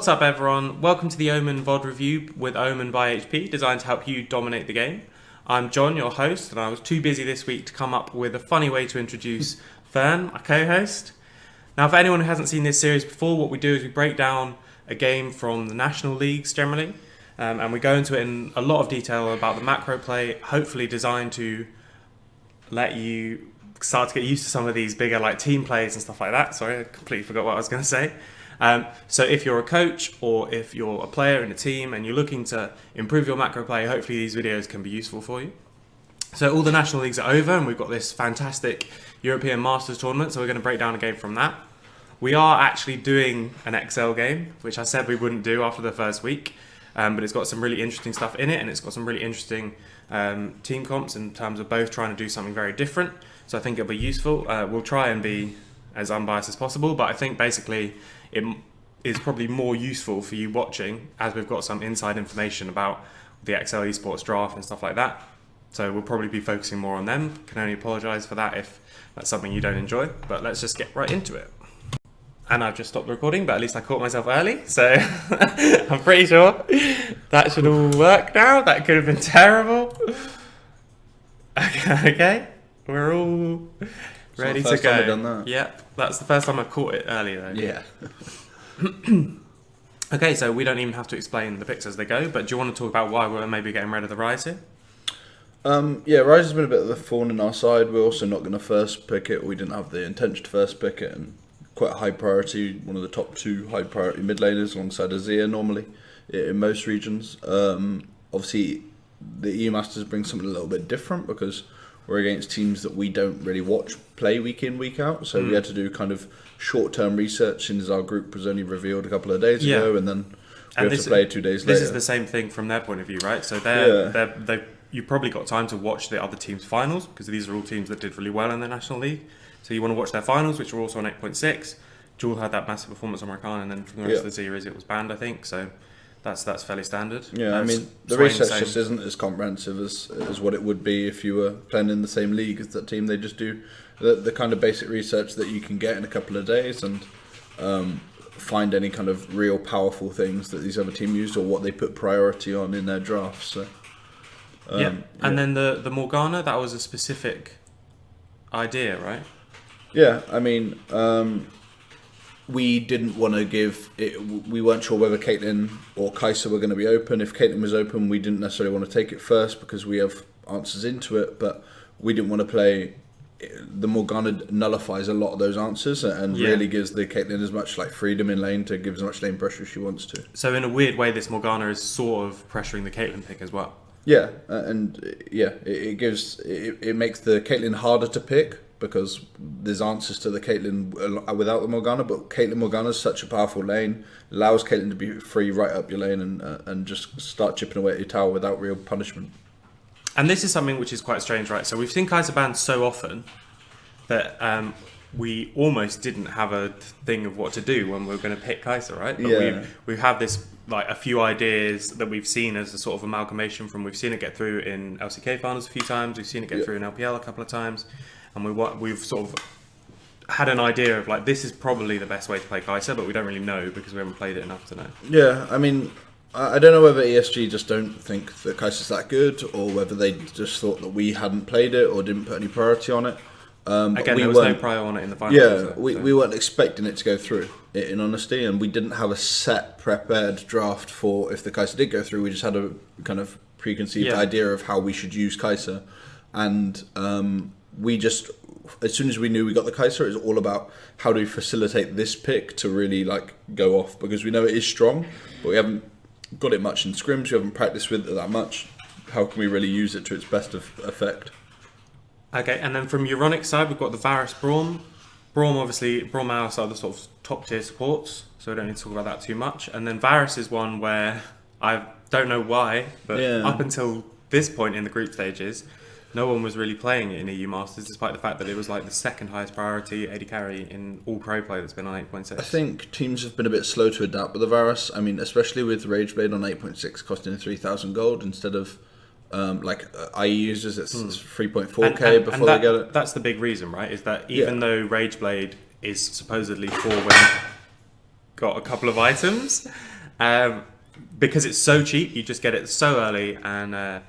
What's up everyone, welcome to the Omen VoD review with Omen by HP, designed to help you dominate the game. I'm John, your host, and I was too busy this week to come up with a funny way to introduce Fern, my co-host. Now for anyone who hasn't seen this series before, what we do is we break down a game from the national leagues generally, and we go into it in a lot of detail about the macro play, hopefully designed to let you start to get used to some of these bigger like team plays and stuff like that. Sorry, I completely forgot what I was going to say. So if you're a coach or if you're a player in a team and you're looking to improve your macro play, hopefully these videos can be useful for you. So all the national leagues are over and we've got this fantastic European Masters tournament, so we're going to break down a game from that. We are actually doing an XL game, which I said we wouldn't do after the first week, but it's got some really interesting stuff in it and it's got some really interesting team comps in terms of both trying to do something very different. So I think it'll be useful. We'll try and be as unbiased as possible, but I think basically it is probably more useful for you watching as we've got some inside information about the XL esports draft and stuff like that. So we'll probably be focusing more on them. Can only apologise for that if that's something you don't enjoy, but let's just get right into it. And I've just stopped recording, but at least I caught myself early, so I'm pretty sure that should all work now. That could have been terrible. Okay, we're all ready to go. Done that. Yep, that's the first time I've caught it earlier though. Yeah. Okay, so we don't even have to explain the picks as they go, but do you want to talk about why we're maybe getting rid of the Rise here? Yeah, Rise has been a bit of a thorn in our side. We're also not going to first pick it. We didn't have the intention to first pick it, and quite a high priority, one of the top two high priority mid laners alongside Azir normally in most regions. Obviously, the EU Masters bring something a little bit different because we're against teams that we don't really watch play week in, week out. So we had to do kind of short-term research since our group was only revealed a couple of days ago, and then we have to play 2 days later. This is the same thing from their point of view, right? So you probably got time to watch the other teams' finals because these are all teams that did really well in the National League. So you want to watch their finals, which were also on 8.6. Jewel had that massive performance on Rakan, and then from the rest of the series it was banned, I think. So that's fairly standard. Yeah, I mean, the research just isn't as comprehensive as what it would be if you were playing in the same league as that team. They just do the kind of basic research that you can get in a couple of days and find any kind of real powerful things that these other teams used or what they put priority on in their drafts. So, and then the Morgana, that was a specific idea, right? Yeah, I mean, we didn't want to give it. We weren't sure whether Caitlyn or Kai'Sa were going to be open. If Caitlyn was open, we didn't necessarily want to take it first because we have answers into it, but we didn't want to play. The Morgana nullifies a lot of those answers and really gives the Caitlyn as much like freedom in lane to give as much lane pressure as she wants to. So in a weird way, this Morgana is sort of pressuring the Caitlyn pick as well. Yeah, it makes the Caitlyn harder to pick because there's answers to the Caitlyn without the Morgana, but Caitlyn Morgana is such a powerful lane, allows Caitlyn to be free right up your lane and just start chipping away at your tower without real punishment. And this is something which is quite strange, right? So we've seen Kai'Sa banned so often that we almost didn't have a thing of what to do when we were going to pick Kai'Sa, right? But we have this like a few ideas that we've seen as a sort of amalgamation from we've seen it get through in LCK finals a few times, we've seen it get through in LPL a couple of times, and we've sort of had an idea of like this is probably the best way to play Kai'Sa, but we don't really know because we haven't played it enough to know. Yeah, I mean, I don't know whether ESG just don't think that Kai'Sa's that good or whether they just thought that we hadn't played it or didn't put any priority on it. Again, there was no prior on it in the final. Yeah, we weren't expecting it to go through, in honesty, and we didn't have a set prepared draft for if the Kai'Sa did go through. We just had a kind of preconceived idea of how we should use Kai'Sa, and we just, as soon as we knew we got the Kai'Sa, it was all about how do we facilitate this pick to really like go off, because we know it is strong, but we haven't got it much in scrims, we haven't practiced with it that much. How can we really use it to its best effect? Okay, and then from Euronics side, we've got the Varus Braum. Braum Alice are the sort of top tier supports, so we don't need to talk about that too much. And then Varus is one where I don't know why, but up until this point in the group stages, no one was really playing it in EU Masters, despite the fact that it was like the second highest priority AD carry in all pro play that's been on 8.6. I think teams have been a bit slow to adapt with the Varus. I mean, especially with Rageblade on 8.6 costing 3,000 gold instead of like IE users, it's 3.4k before they get it. That's the big reason, right? Is that even though Rageblade is supposedly for when got a couple of items, Because it's so cheap, you just get it so early, and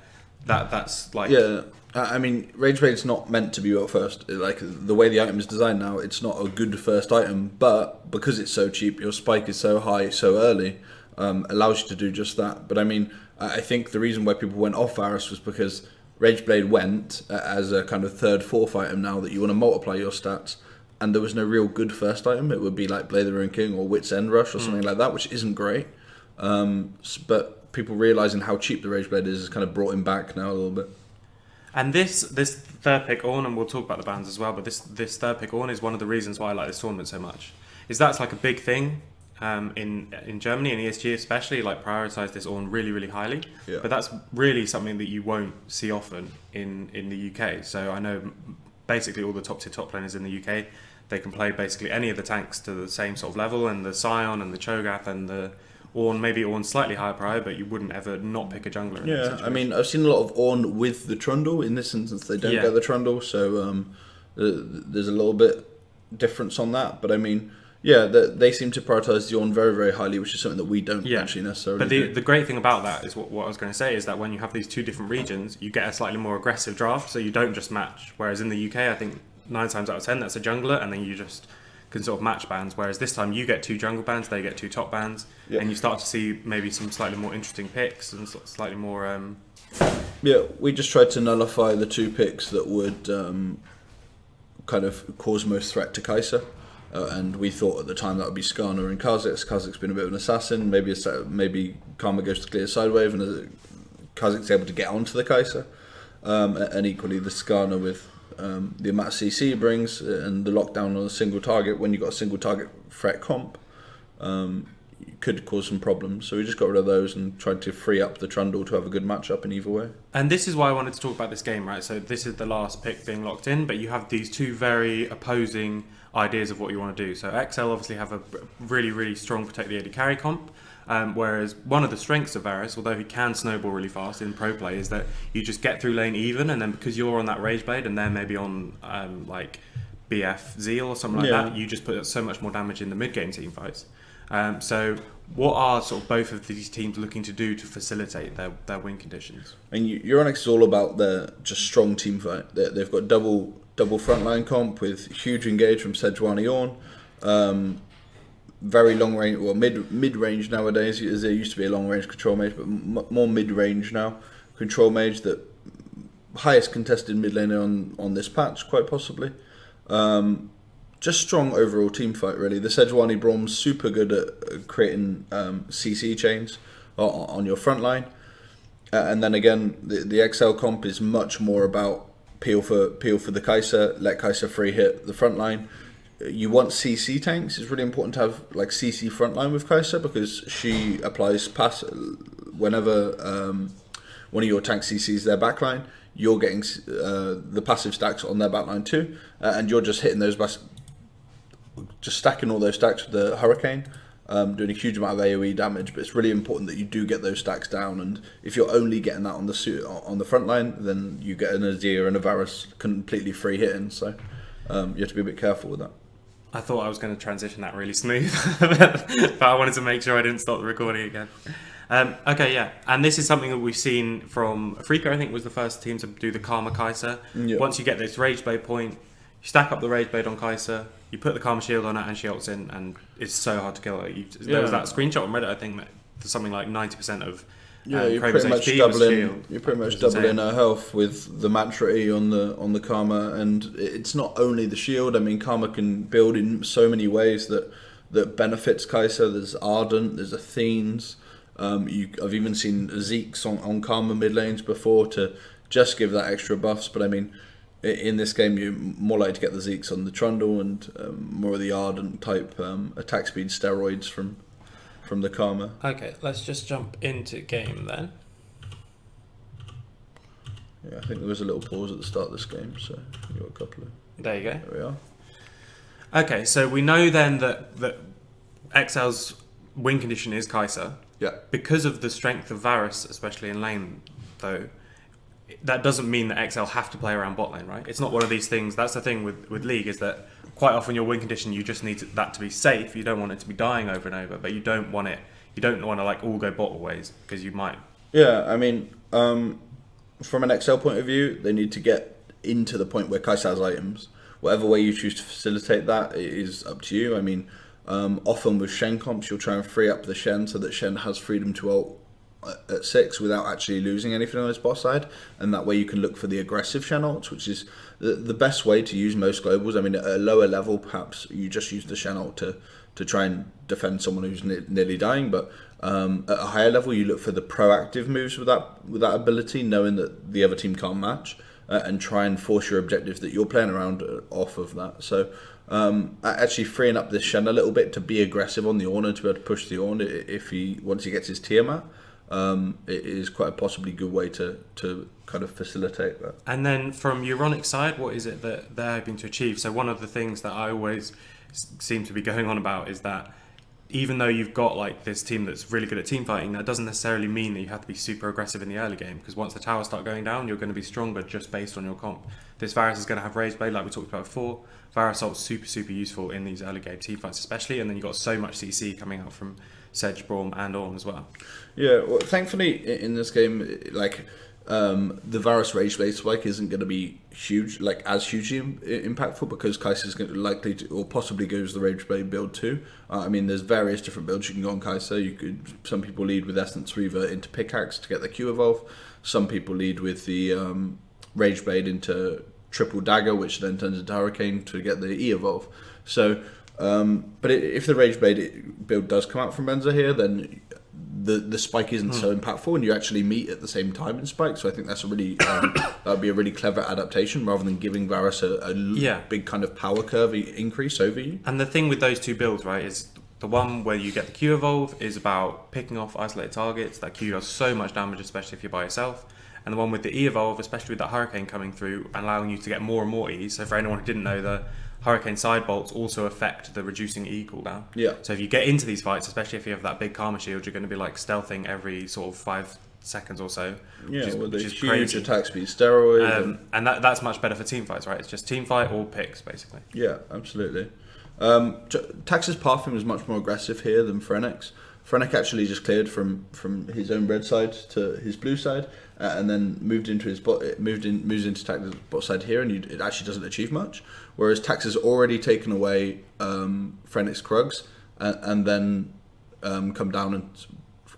that's like Yeah, I mean, Rage Blade's not meant to be your first. Like, the way the item is designed now, it's not a good first item, but because it's so cheap, your spike is so high so early, allows you to do just that. But I mean, I think the reason why people went off Varus was because Rage Blade went as a kind of third, fourth item now that you want to multiply your stats, and there was no real good first item. It would be like Blade of the Ruined King or Wit's End Rush or something like that, which isn't great. But people realising how cheap the Rage Blade is has kind of brought him back now a little bit. And this third pick Ornn, and we'll talk about the bans as well, but this third pick Ornn is one of the reasons why I like this tournament so much. Is that's like a big thing in Germany and ESG especially, like prioritise this Ornn really, really highly. Yeah. But that's really something that you won't see often in the UK. So I know basically all the top tier top laners in the UK, they can play basically any of the tanks to the same sort of level, and the Scion and the Cho'Gath and the Ornn, maybe Ornn slightly higher prior, but you wouldn't ever not pick a jungler in that situation. I mean, I've seen a lot of Ornn with the Trundle. In this instance, they don't get the Trundle, so there's a little bit difference on that. But I mean, yeah, they seem to prioritise the Ornn very, very highly, which is something that we don't actually necessarily But the great thing about that is what I was going to say is that when you have these two different regions, you get a slightly more aggressive draft, so you don't just match. Whereas in the UK, I think 9 times out of 10, that's a jungler, and then you just can sort of match bans, whereas this time you get 2 jungle bans, they get 2 top bans, and you start to see maybe some slightly more interesting picks and slightly more... Yeah, we just tried to nullify the 2 picks that would kind of cause most threat to Kai'Sa, and we thought at the time that would be Skarner and Kha'Zix. Kha'Zix's been a bit of an assassin, maybe Karma goes to clear sidewave and Kha'Zix's able to get onto the Kai'Sa, and equally the Skarner with the amount of CC he brings and the lockdown on a single target. When you've got a single target threat comp, could cause some problems. So we just got rid of those and tried to free up the Trundle to have a good matchup in either way. And this is why I wanted to talk about this game, right? So this is the last pick being locked in, but you have these 2 very opposing ideas of what you want to do. So XL obviously have a really, really strong protect the AD carry comp, whereas one of the strengths of Varus, although he can snowball really fast in pro play, is that you just get through lane even, and then because you're on that Rage Blade and they're maybe on like BF Zeal or something like that, you just put so much more damage in the mid game team fights. So what are sort of both of these teams looking to do to facilitate their win conditions? And Euronics is all about their just strong team fight. They've got double frontline comp with huge engage from Sejuani Ornn. Very long range, well mid range nowadays, as there used to be a long range control mage, but more mid range now. Control mage, that highest contested mid laner on this patch, quite possibly. Just strong overall team fight, really. The Sejuani Braum's super good at creating CC chains on your front line. And then again, the XL comp is much more about peel for the Kai'Sa, let Kai'Sa free hit the front line. You want CC tanks. It's really important to have like CC frontline with Kai'Sa, because she applies pass whenever one of your tanks CCs their backline. You're getting the passive stacks on their backline too, and you're just hitting those just stacking all those stacks with the Hurricane, doing a huge amount of AoE damage. But it's really important that you do get those stacks down, and if you're only getting that on the front line, then you get an Azir and a Varus completely free hitting. So you have to be a bit careful with that. I thought I was going to transition that really smooth, but I wanted to make sure I didn't stop the recording again. Okay, yeah. And this is something that we've seen from Afrika, I think was the first team to do the Karma Kai'Sa. Yeah. Once you get this Rage Blade point, you stack up the Rage Blade on Kai'Sa, you put the Karma Shield on it, and she ults in, and it's so hard to kill her. There was that screenshot on Reddit, I think, that something like 90% of you're Kraven's pretty much HP was doubling. shield. You're pretty much doubling her health with the Mantra E on the Karma, and it's not only the shield. I mean, Karma can build in so many ways that benefits Kai'Sa. There's Ardent, there's Athenes. I've even seen Zeke's on Karma mid lanes before to just give that extra buffs. But I mean, in this game, you're more likely to get the Zeke's on the Trundle and more of the Ardent type attack speed steroids from the Karma. Okay, let's just jump into game then. Yeah, I think there was a little pause at the start of this game, so you got a couple of... There you go. There we are. Okay, so we know then that XL's win condition is Kai'Sa. Yeah. Because of the strength of Varus, especially in lane, though, that doesn't mean that XL have to play around bot lane, right? It's not one of these things. That's the thing with League, is that quite often your win condition, you just need that to be safe. You don't want it to be dying over and over, but you don't want it, you don't want to like all go bot ways because you might. Yeah, I mean, from an Excel point of view, they need to get into the point where Kai'Sa has items. Whatever way you choose to facilitate that is up to you. I mean, often with Shen comps, you'll try and free up the Shen so that Shen has freedom to ult at 6 without actually losing anything on his bot side, and that way you can look for the aggressive Shen ults, which is the best way to use most globals. I mean, at a lower level, perhaps you just use the Shen ult to try and defend someone who's nearly dying, but at a higher level, you look for the proactive moves with that ability, knowing that the other team can't match, and try and force your objectives that you're playing around off of that. So actually freeing up this Shen a little bit to be aggressive on the Ornn, to be able to push the Ornn if once he gets his Tiamat. It is quite a possibly good way to kind of facilitate that. And then from Euronics side, what is it that they're hoping to achieve? So one of the things that I always seem to be going on about is that even though you've got like this team that's really good at team fighting, that doesn't necessarily mean that you have to be super aggressive in the early game, because once the towers start going down, you're going to be stronger just based on your comp. This Varus is going to have Rage Blade like we talked about before. Varus ult's super useful in these early game team fights especially, and then you've got so much CC coming out from Sedge, Braum and Ornn as well. Yeah, well, thankfully in this game, like the Varus Rage Blade spike isn't going to be huge, like as hugely impactful, because Kai'Sa is likely to, or possibly goes the Rage Blade build too. I mean, there's various different builds you can go on Kai'Sa. Some people lead with Essence Reaver into Pickaxe to get their Q evolve. Some people lead with the Rage Blade into Triple Dagger, which then turns into Hurricane to get the E evolve. So, but if the Rage Blade build does come out from Benza here, then the spike isn't so impactful, and you actually meet at the same time in spike. So I think that's a really that would be a really clever adaptation, rather than giving Varus a big kind of power curve increase over you. And the thing with those two builds, right, is the one where you get the Q evolve is about picking off isolated targets. That Q does so much damage, especially if you're by yourself. And the one with the E evolve, especially with that Hurricane coming through, allowing you to get more and more E. So for anyone who didn't know, the Hurricane side bolts also affect the reducing E cooldown. Yeah. So if you get into these fights, especially if you have that big Karma shield, you're going to be like stealthing every sort of 5 seconds or so. Yeah, with the huge crazy attack speed steroid. And that's much better for team fights, right? It's just team fight or picks, basically. Yeah, absolutely. Tax's pathing was much more aggressive here than Frenix. Frenix actually just cleared from his own red side to his blue side, and then moved into his bot. Moves into Tax's bot side here, and it actually doesn't achieve much. Whereas Tax has already taken away Frenix Krugs, and then come down and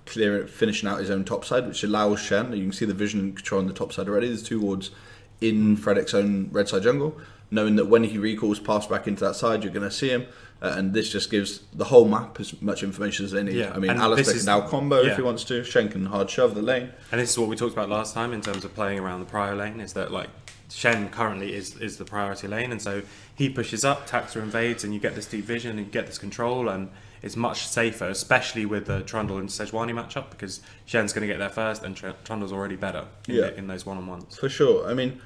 clear it, finishing out his own top side, which allows Shen. You can see the vision and control on the top side already. There's 2 wards in Frederick's own red side jungle, knowing that when he recalls pass back into that side, you're going to see him. And this just gives the whole map as much information as they need. Yeah. I mean, And Alistair can now combo if he wants to. Shen can hard shove the lane. And this is what we talked about last time in terms of playing around the prio lane, is that like Shen currently is the priority lane, and so he pushes up, Taxa invades, and you get this deep vision and you get this control, and it's much safer, especially with the Trundle and Sejuani matchup, because Shen's going to get there first and Trundle's already better in those one-on-ones. For sure. I mean,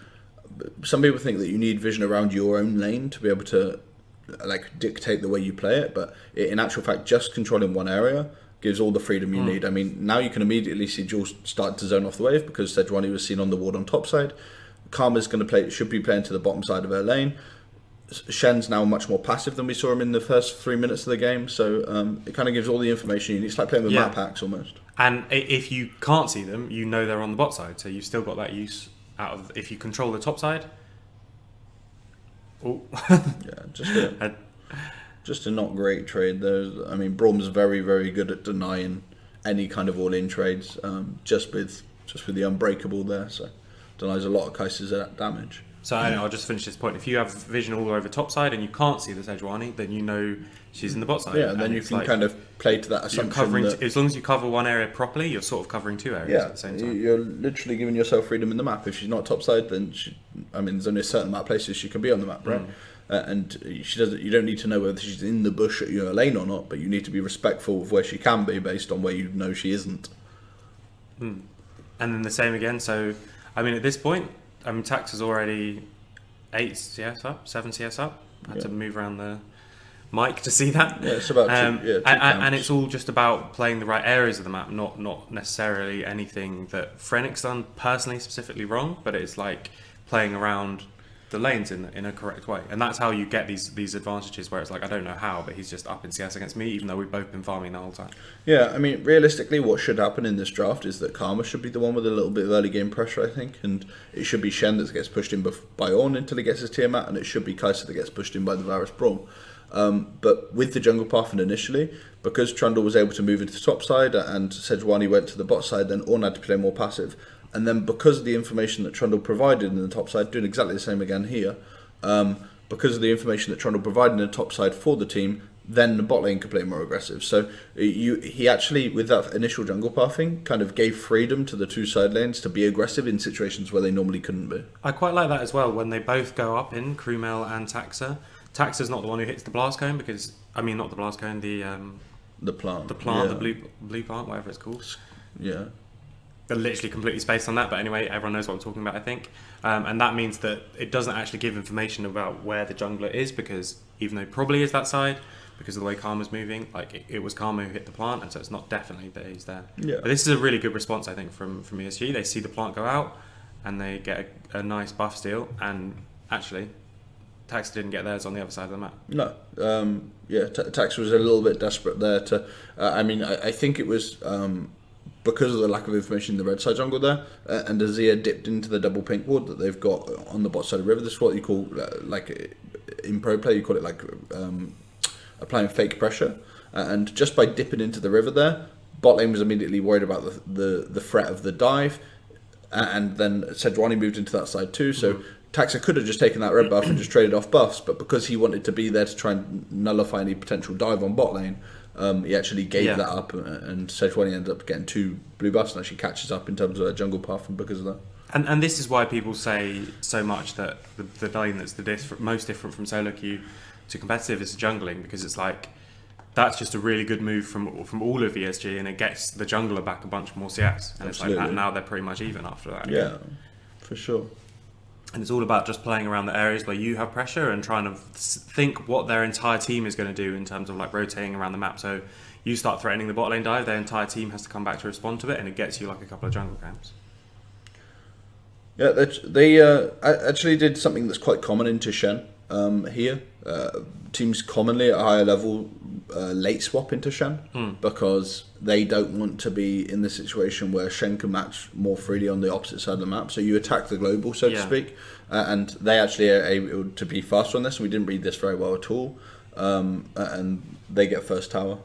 some people think that you need vision around your own lane to be able to like dictate the way you play it, but in actual fact, just controlling one area gives all the freedom you need. I mean, now you can immediately see Jules start to zone off the wave because Sejuani was seen on the ward on top side. Karma's should be playing to the bottom side of her lane. Shen's now much more passive than we saw him in the first 3 minutes of the game, so it kind of gives all the information you need. It's like playing with map packs almost. And if you can't see them, you know they're on the bot side, so you've still got that use out of if you control the top side. Oh, yeah, just a not great trade. I mean, Braum's very, very good at denying any kind of all-in trades. Just with the unbreakable there, so denies a lot of Kai'Sa's damage. So I'll just finish this point. If you have vision all over top side and you can't see the Sejuani, then you know she's in the bot side. Yeah, and then you can kind of play to that assumption. As long as you cover one area properly, you're sort of covering 2 areas at the same time. You're literally giving yourself freedom in the map. If she's not top side, then there's only a certain amount of places she can be on the map, right? And you don't need to know whether she's in the bush at your lane or not, but you need to be respectful of where she can be based on where you know she isn't. And then the same again. So, I mean, at this point, Tax is already 8 CS up, 7 CS up. I had to move around the mic to see that. Yeah, it's about 2 and it's all just about playing the right areas of the map, not necessarily anything that Frenix done personally specifically wrong, but it's like playing around the lanes in a correct way, and that's how you get these advantages where it's like, I don't know how, but he's just up in CS against me, even though we've both been farming the whole time. Yeah, I mean, realistically, what should happen in this draft is that Karma should be the one with a little bit of early game pressure, I think, and it should be Shen that gets pushed in by Ornn until he gets his Tiamat, and it should be Kai'Sa that gets pushed in by the Varus Brawl. But with the jungle path and initially, because Trundle was able to move into the top side and Sejuani went to the bot side, then Ornn had to play more passive. And then because of the information that Trundle provided in the top side, doing exactly the same again here, because of the information that Trundle provided in the top side for the team, then the bot lane could play more aggressive. So he actually, with that initial jungle pathing, kind of gave freedom to the two side lanes to be aggressive in situations where they normally couldn't be. I quite like that as well, when they both go up in Krumel and Taxa. Taxa's not the one who hits the blast cone, because, I mean, not the blast cone, the plant. The plant, yeah. the blue plant, whatever it's called. Yeah. They're literally completely spaced on that, but anyway, everyone knows what I'm talking about, I think. And that means that it doesn't actually give information about where the jungler is, because even though it probably is that side, because of the way Karma's moving, like it was Karma who hit the plant, and so it's not definitely that he's there. Yeah. But this is a really good response, I think, from ESG. They see the plant go out, and they get a nice buff steal, and actually, Taxa didn't get theirs on the other side of the map. No. Taxa was a little bit desperate there to... I think it was... because of the lack of information in the red side jungle there, and Azir dipped into the double pink ward that they've got on the bot side of the river. This is what you call, in pro play, you call it applying fake pressure. And just by dipping into the river there, bot lane was immediately worried about the threat of the dive, and then Sejuani moved into that side too. So Taxa could have just taken that red buff and just traded off buffs, but because he wanted to be there to try and nullify any potential dive on bot lane, he actually gave that up, and Sejuani ended up getting 2 blue buffs and actually catches up in terms of a jungle path, and because of that. And this is why people say so much that the lane that's most different from solo queue to competitive is jungling, because it's like, that's just a really good move from all of ESG, and it gets the jungler back a bunch more CS. And Absolutely. It's like that, now they're pretty much even after that. Yeah, for sure. And it's all about just playing around the areas where you have pressure and trying to think what their entire team is going to do in terms of like rotating around the map. So you start threatening the bot lane dive, their entire team has to come back to respond to it, and it gets you like a couple of jungle camps. Yeah, they actually did something that's quite common into Shen here. Teams commonly at a higher level late swap into Shen because they don't want to be in the situation where Shen can match more freely on the opposite side of the map. So you attack the global, so to speak, and they actually are able to be faster on this. And we didn't read this very well at all, and they get first tower.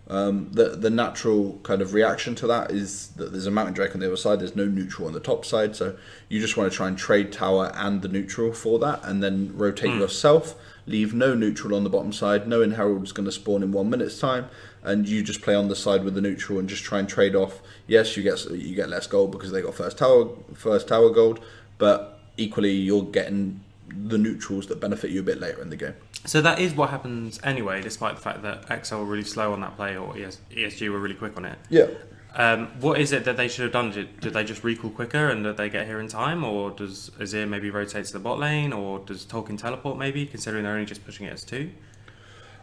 The natural kind of reaction to that is that there's a Mountain Drake on the other side, there's no neutral on the top side, so you just want to try and trade tower and the neutral for that, and then rotate yourself, leave no neutral on the bottom side, knowing Herald's going to spawn in 1 minute's time, and you just play on the side with the neutral and just try and trade off. Yes, you get less gold because they got first tower gold, but equally you're getting the neutrals that benefit you a bit later in the game. So that is what happens anyway, despite the fact that XL were really slow on that play, or ESG were really quick on it. Yeah. What is it that they should have done? Did they just recall quicker and did they get here in time? Or does Azir maybe rotate to the bot lane? Or does Tolkien teleport maybe, considering they're only just pushing it as 2?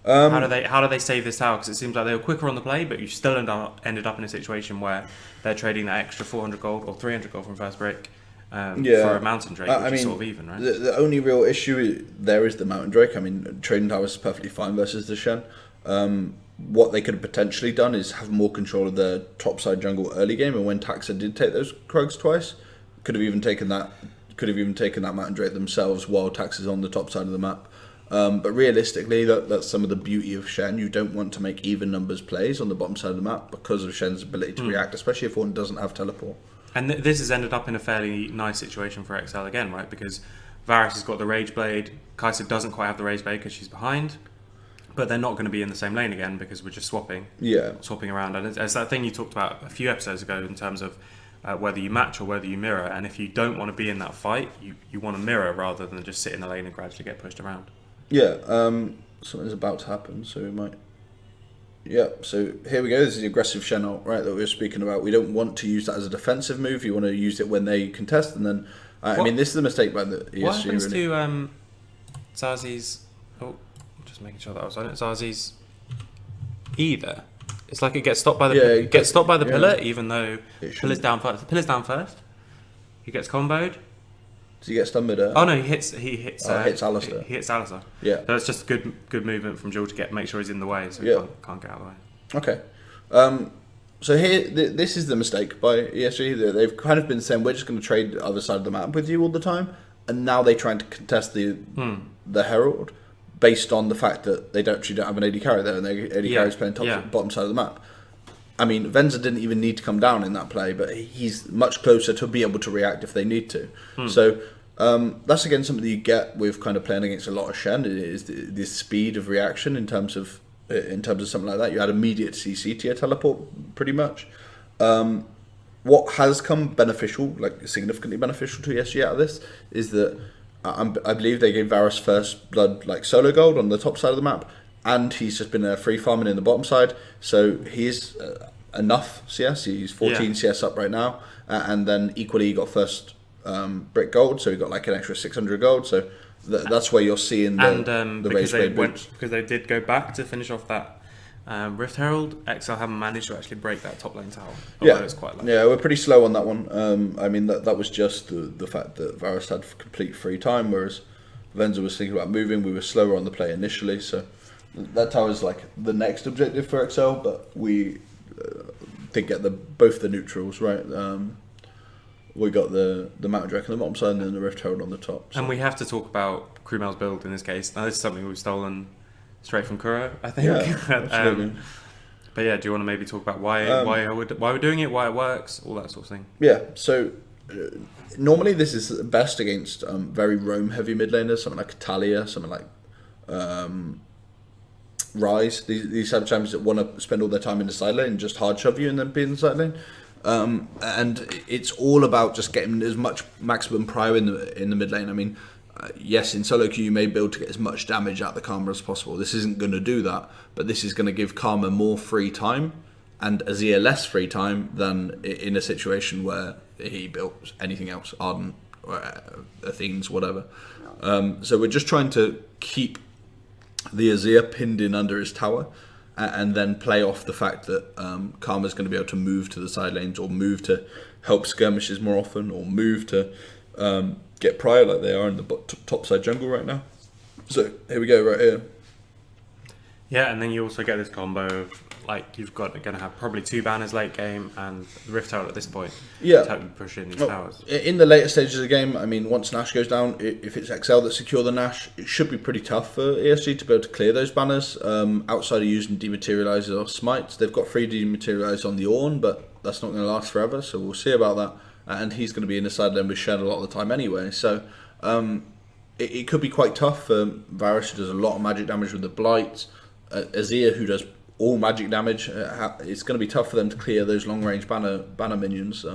How do they save this tower? Because it seems like they were quicker on the play, but you still ended up in a situation where they're trading that extra 400 gold or 300 gold from first break for a Mountain Drake, which is sort of even, right? The only real issue there is the Mountain Drake. I mean, trading towers is perfectly fine versus the Shen. What they could have potentially done is have more control of the topside jungle early game, and when Taxa did take those Krugs twice, could have even taken that Mountain Drake themselves while Taxa's on the top side of the map. But realistically, that's some of the beauty of Shen. You don't want to make even numbers plays on the bottom side of the map because of Shen's ability to react, especially if one doesn't have teleport. And this has ended up in a fairly nice situation for XL again, right? Because Varus has got the Rage Blade, Kai'Sa doesn't quite have the Rage Blade because she's behind, but they're not going to be in the same lane again because we're just swapping around. And it's that thing you talked about a few episodes ago in terms of whether you match or whether you mirror. And if you don't want to be in that fight, you want to mirror rather than just sit in the lane and gradually get pushed around. Yeah, something's about to happen, so we might... Yeah, so here we go. This is the aggressive Shen ult, right, that we were speaking about. We don't want to use that as a defensive move. You want to use it when they contest, and then... I mean, this is a mistake by the ESG, what happens really. to Zazi's... Oh, just making sure that I was on it. Zazi's E there. It's like it gets stopped by the pillar, even though pillar's down first. The pillar's down first. He gets comboed. Does he get stun mid air? Oh no, he hits Alistair. He hits Alistair. Yeah. So it's just good movement from Jill to make sure he's in the way, so he can't get out of the way. Okay. So here, this is the mistake by ESG. They've kind of been saying we're just going to trade the other side of the map with you all the time, and now they're trying to contest the Herald based on the fact that they don't have an AD carry there, and their AD carry is playing bottom side of the map. I mean, Venza didn't even need to come down in that play, but he's much closer to be able to react if they need to. So that's again something that you get with kind of playing against a lot of Shen. It is the speed of reaction in terms of something like that. You had immediate CC to your teleport, pretty much. What has come beneficial, like significantly beneficial to ESG out of this, is that I believe they gave Varus first blood like solo gold on the top side of the map, and he's just been free farming in the bottom side. So he's enough CS. He's 14 CS up right now, and then equally he got first brick gold, so he got like an extra 600 gold. So that's where you're seeing the race blade boots. Because they did go back to finish off that Rift Herald. XL haven't managed to actually break that top lane tower. It's quite low. Yeah, we're pretty slow on that one. I mean, that was just the fact that Varus had complete free time, whereas Venza was thinking about moving. We were slower on the play initially, so that tower is like the next objective for XL, but we did get both the neutrals, right? We got the Mountain Drake on the bottom side and then the Rift Herald on the top. So. And we have to talk about Crewmail's build in this case. Now, this is something we've stolen straight from Kuro, I think. Yeah, absolutely. But yeah, do you want to maybe talk about why we're doing it, why it works, all that sort of thing? Yeah, so normally this is best against very roam-heavy mid laners, something like Italia, something like Rise. These type of champions that want to spend all their time in the side lane and just hard shove you and then be in the side lane. And it's all about just getting as much maximum prio in the mid lane. I mean, yes, in solo queue you may be able to get as much damage out of the Karma as possible. This isn't going to do that, but this is going to give Karma more free time and Azir less free time than in a situation where he built anything else, Ardent, or Athenes, whatever. So we're just trying to keep the Azir pinned in under his tower, and then play off the fact that Karma's going to be able to move to the side lanes, or move to help skirmishes more often, or move to get prio like they are in the top side jungle right now. So here we go, right here. Yeah, and then you also get this combo of like you've got going to have probably 2 banners late game and the Rift Herald at this point. Yeah, to help you push in these towers. In the later stages of the game, I mean, once Nash goes down, if it's XL that secure the Nash, it should be pretty tough for ESG to be able to clear those banners. Outside of using dematerializers or smites, they've got 3 dematerializers on the Ornn, but that's not going to last forever. So we'll see about that. And he's going to be in the side lane with Shen a lot of the time anyway. So it could be quite tough for Varus, who does a lot of magic damage with the Blight. Azir, who does all magic damage. It's going to be tough for them to clear those long range banner minions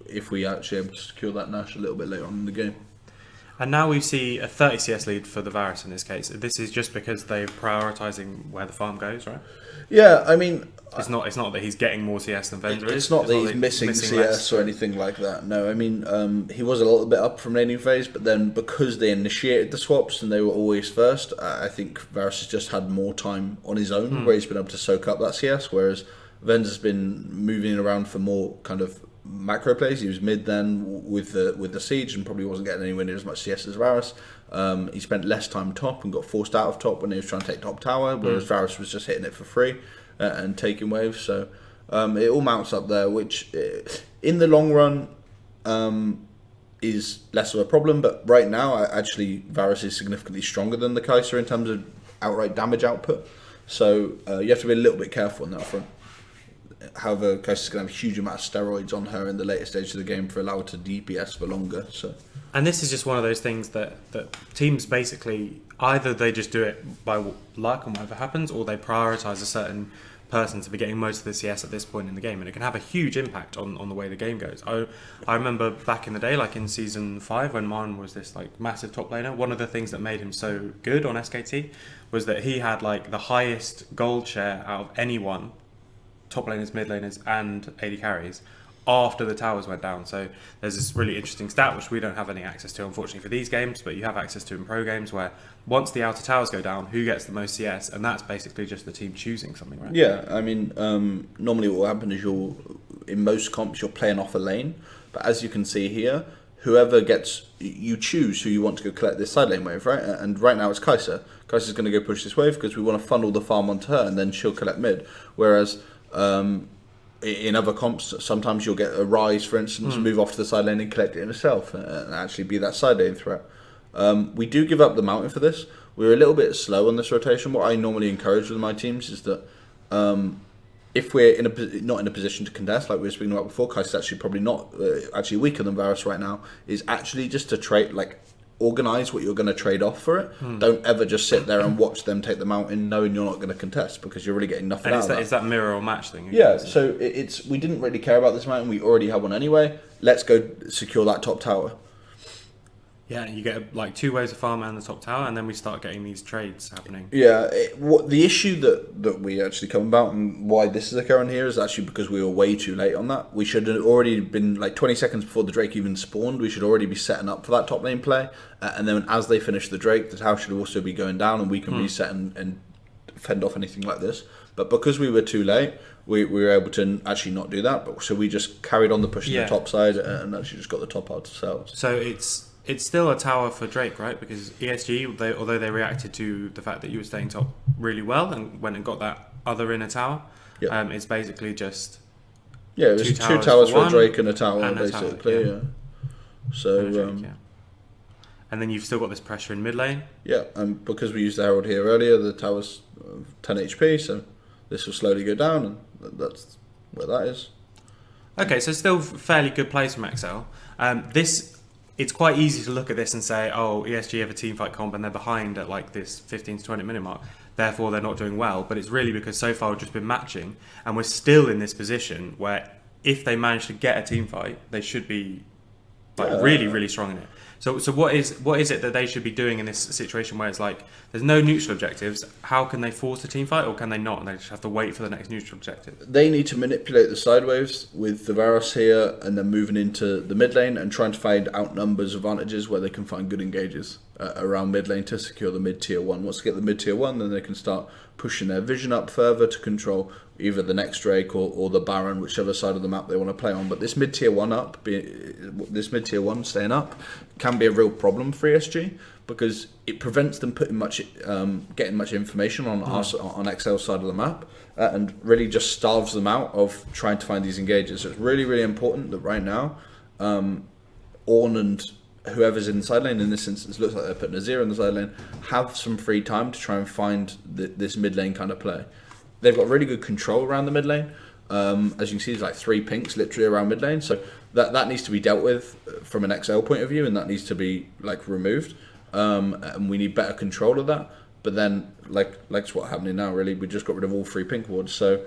if we actually able to secure that Nash a little bit later on in the game. And now we see a 30 CS lead for the Varus in this case. This is just because they're prioritising where the farm goes, right? Yeah, I mean, it's not that he's getting more CS than Venza is. It's not that he's missing CS or anything like that. No, I mean, he was a little bit up from laning phase, but then because they initiated the swaps and they were always first, I think Varus has just had more time on his own where he's been able to soak up that CS, whereas Venza's been moving around for more kind of macro plays. He was mid then with the siege and probably wasn't getting anywhere near as much CS as Varus. He spent less time top and got forced out of top when he was trying to take top tower, whereas Varus was just hitting it for free and taking waves. So it all mounts up there, which in the long run is less of a problem. But right now, actually, Varus is significantly stronger than the Kai'Sa in terms of outright damage output. So you have to be a little bit careful on that front. However, Kai'Sa's going to have a huge amount of steroids on her in the later stages of the game for allow her to DPS for longer. So, and this is just one of those things that teams basically either they just do it by luck and whatever happens, or they prioritise a certain person to be getting most of the CS at this point in the game, and it can have a huge impact on the way the game goes. I remember back in the day, like in season 5, when Marn was this like massive top laner, one of the things that made him so good on SKT was that he had like the highest gold share out of anyone, top laners, mid laners, and AD carries, after the towers went down. So there's this really interesting stat which we don't have any access to, unfortunately, for these games, but you have access to in pro games, where once the outer towers go down, who gets the most CS, and that's basically just the team choosing something, right? Yeah, I mean, normally what will happen is in most comps you're playing off a lane, but as you can see here, whoever gets, you choose who you want to go collect this side lane wave, right? And right now it's Kai'Sa. Kai'Sa's going to go push this wave because we want to funnel the farm onto her, and then she'll collect mid. Whereas in other comps, sometimes you'll get a Rise, for instance, move off to the side lane and collect it herself, and actually be that side lane threat. We do give up the mountain for this. We're a little bit slow on this rotation. What I normally encourage with my teams is that if we're not in a position to contest, like we were speaking about before, Kai'Sa's actually probably not actually weaker than Varus right now, is actually just to trade, like, organise what you're going to trade off for it. Don't ever just sit there and watch them take the mountain knowing you're not going to contest, because you're really getting nothing out of that. It's that mirror or match thing. Yeah, so we didn't really care about this mountain. We already had one anyway. Let's go secure that top tower. Yeah, you get like 2 waves of farm and the top tower, and then we start getting these trades happening. Yeah, the issue that we actually come about, and why this is occurring here, is actually because we were way too late on that. We should have already been, like, 20 seconds before the Drake even spawned, we should already be setting up for that top lane play. And then as they finish the Drake, the tower should also be going down, and we can reset and fend off anything like this. But because we were too late, we were able to actually not do that. But so we just carried on the push on the top side, and actually just got the top out ourselves. So it's still a tower for Drake, right? Because ESG, although they reacted to the fact that you were staying top really well and went and got that other inner tower, it's basically just it was two towers for a Drake and a tower, and basically. Yeah. So and then you've still got this pressure in mid lane. Yeah, and because we used the Herald here earlier, the tower's 10 HP, so this will slowly go down, and that's where that is. Okay, so still fairly good plays from XL. It's quite easy to look at this and say, oh, ESG have a teamfight comp and they're behind at like this 15 to 20 minute mark, therefore they're not doing well. But it's really because so far we've just been matching, and we're still in this position where if they manage to get a teamfight, they should be like really, really strong in it. So what is it that they should be doing in this situation where it's like there's no neutral objectives? How can they force a team fight, or can they not, and they just have to wait for the next neutral objective? They need to manipulate the side waves with the Varus here, and then moving into the mid lane and trying to find outnumbers advantages where they can find good engages around mid lane to secure the mid tier 1. Once they get the mid tier 1, then they can start pushing their vision up further to control either the next Drake or the Baron, whichever side of the map they want to play on. But this mid tier 1 staying up can be a real problem for ESG, because it prevents them getting much information on XL's side of the map, and really just starves them out of trying to find these engages. So it's really, really important that right now, Ornn and whoever's in the side lane, in this instance looks like they're putting Azir in the side lane, have some free time to try and find this mid lane kind of play. They've got really good control around the mid lane. As you can see, there's like 3 pinks literally around mid lane, so that needs to be dealt with from an XL point of view, and that needs to be like removed, and we need better control of that. But then like what's happening now, really, we just got rid of all 3 pink wards, so